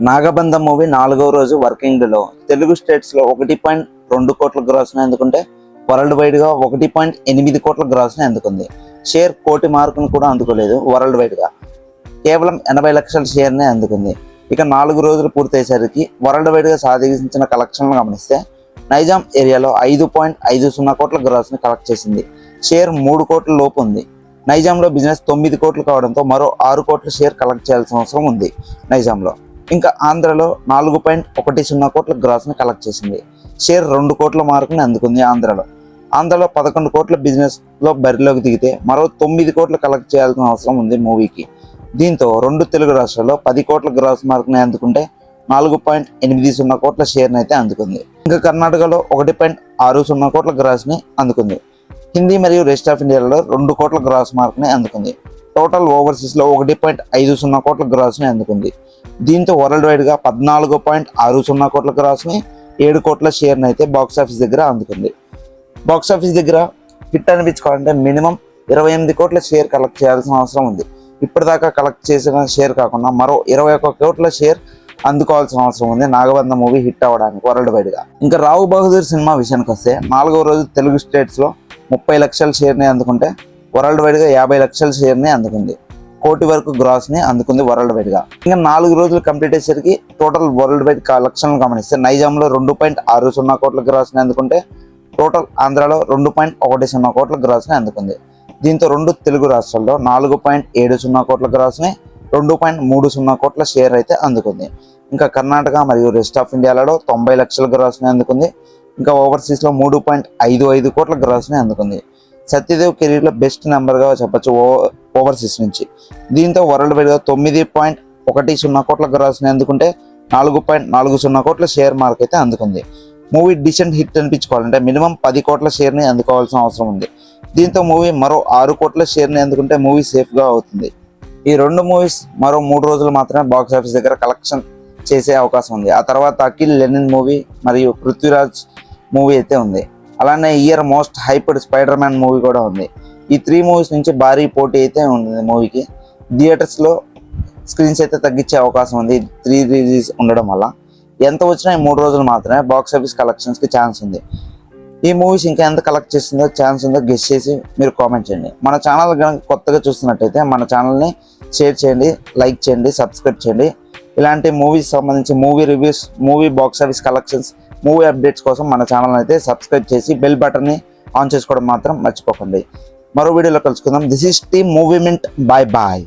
నాగబంధం movie 4వ రోజు working డేలో తెలుగు స్టేట్స్ లో 1.2 కోట్ల గ్రాస్ ని అందుకుంటే వరల్డ్ వైడ్ గా 1.8 కోట్ల గ్రాస్ ని అందుకుంది. షేర్ కోటి మార్కును కూడా అందుకోలేదు. వరల్డ్ వైడ్ గా కేవలం 80 లక్షల షేర్ ని అందుకుంది. ఇక 4 రోజులు పూర్తయ్యేసరికి వరల్డ్ వైడ్ గా సాధించిన కలెక్షన్లు గమనిస్తే నైజాం ఏరియాలో 5.50 కోట్ల గ్రాస్ ని కలెక్ట్ చేసింది. షేర్ 3 కోట్ల లోపు ఉంది. నైజాంలో బిజినెస్ 9 కోట్లు కావడంతో మరో 6 కోట్ల షేర్ కలెక్ట్ చేయాల్సిన అవసరం ఉంది నైజాంలో. ఇంకా ఆంధ్రలో 4.10 కోట్ల గ్రాస్ ని కలెక్ట్ చేసింది. షేర్ 2 కోట్ల మార్కుని అందుకుంది. ఆంధ్రలో 11 కోట్ల బిజినెస్ లో బరిలోకి దిగితే మరో 9 కోట్లు కలెక్ట్ చేయాల్సిన అవసరం ఉంది మూవీకి. దీంతో 2 తెలుగు రాష్ట్రాల్లో 10 కోట్ల గ్రాస్ మార్కుని అందుకుంటే 4.80 కోట్ల షేర్ అయితే అందుకుంది. ఇంకా కర్ణాటకలో 1.60 కోట్ల గ్రాస్ ని అందుకుంది. హిందీ మరియు రెస్ట్ ఆఫ్ ఇండియాలో 2 కోట్ల గ్రాస్ మార్క్ ని అందుకుంది. టోటల్ ఓవర్సీస్ లో 1.50 కోట్ల గ్రాస్ ని అందుకుంది. దీంతో వరల్డ్ వైడ్ గా 14.60 కోట్ల గ్రాస్ ని 7 కోట్ల షేర్ ని అయితే బాక్సాఫీస్ దగ్గర అందుకుంది. బాక్సాఫీస్ దగ్గర హిట్ అనిపించుకోవాలంటే మినిమం 28 కోట్ల షేర్ కలెక్ట్ చేయాల్సిన అవసరం ఉంది. ఇప్పటిదాకా కలెక్ట్ చేసిన షేర్ కాకుండా మరో 21 కోట్ల షేర్ అందుకోవాల్సిన అవసరం ఉంది నాగబంధం మూవీ హిట్ అవ్వడానికి వరల్డ్ వైడ్ గా. ఇంకా రావు బహదూర్ సినిమా విషయానికి వస్తే 4వ రోజు తెలుగు స్టేట్స్ లో 30 లక్షల షేర్ ని అందుకుంటే వరల్డ్ వైడ్ గా 50 లక్షల షేర్ ని అందుకుంది. కోటి వరకు గ్రాస్ ని అందుకుంది వరల్డ్ వైడ్ గా. ఇంకా 4 రోజులు కంప్లీట్ అయ్యేసరికి టోటల్ వరల్డ్ వైడ్ కలెక్షన్ గమనిస్తే నైజాంలో 2.60 కోట్ల గ్రాస్ ని అందుకుంటే టోటల్ ఆంధ్రాలో 2.10 కోట్ల గ్రాస్ ని అందుకుంది. దీంతో 2 తెలుగు రాష్ట్రాల్లో 4.70 కోట్ల గ్రాస్ ని 2.30 కోట్ల షేర్ అయితే అందుకుంది. ఇంకా కర్ణాటక మరియు రెస్ట్ ఆఫ్ ఇండియాలలో 90 లక్షల గ్రాస్ ని అందుకుంది. ఇంకా ఓవర్సీస్ లో 3.55 కోట్ల గ్రాస్ ని అందుకుంది. సత్యదేవ్ కెరీర్ లో బెస్ట్ నెంబర్ గా చెప్పొచ్చు ఓవర్సీస్ నుంచి. దీంతో వరల్డ్ వైడ్ గా 9.10 కోట్ల గ్రాస్ ని అందుకుంటే 4.40 కోట్ల షేర్ మార్క్ అయితే అందుకుంది. మూవీ డిసెంట్ హిట్ అనిపించుకోవాలంటే మినిమం 10 కోట్ల షేర్ ని అందుకోవాల్సిన అవసరం ఉంది. దీంతో మూవీ మరో 6 కోట్ల షేర్ ని అందుకుంటే మూవీ సేఫ్ గా అవుతుంది. ఈ 2 మూవీస్ మరో 3 రోజులు మాత్రమే బాక్స్ ఆఫీస్ దగ్గర కలెక్షన్ చేసే అవకాశం ఉంది. ఆ తర్వాత అఖిల్ లెనిన్ మూవీ మరియు పృథ్వీరాజ్ మూవీ అయితే ఉంది. అలానే year most hyped spider man movie కూడా ఉంది. ఈ 3 మూవీస్ నుంచి భారీ పోటీ అయితే ఉంది మూవీకి. థియేటర్స్ లో స్క్రీన్స్ అయితే తగ్గించే అవకాశం ఉంది 3 రిలీజ్ ఉండడం వల్ల. ఎంత వచ్చినా ఈ 3 రోజులు మాత్రమే బాక్స్ ఆఫీస్ కలెక్షన్స్ కి ఛాన్స్ ఉంది. ఈ మూవీస్ ఇంకా ఎంత కలెక్ట్ చేస్తుందో ఛాన్స్ ఉందో గెస్ చేసి మీరు కామెంట్ చేయండి. మన ఛానల్ కనుక కొత్తగా చూస్తున్నట్టయితే మన ఛానల్ని షేర్ చేయండి, లైక్ చేయండి, సబ్స్క్రైబ్ చేయండి. ఇలాంటి మూవీస్ సంబంధించి movie reviews, movie box office collections, movie updates కోసం మన ఛానల్ అయితే సబ్స్క్రైబ్ చేసి బెల్ బటన్ని ఆన్ చేసుకోవడం మాత్రం మర్చిపోకండి. మరో వీడియోలో కలుసుకుందాం. This is team Movie Mint. Bye bye.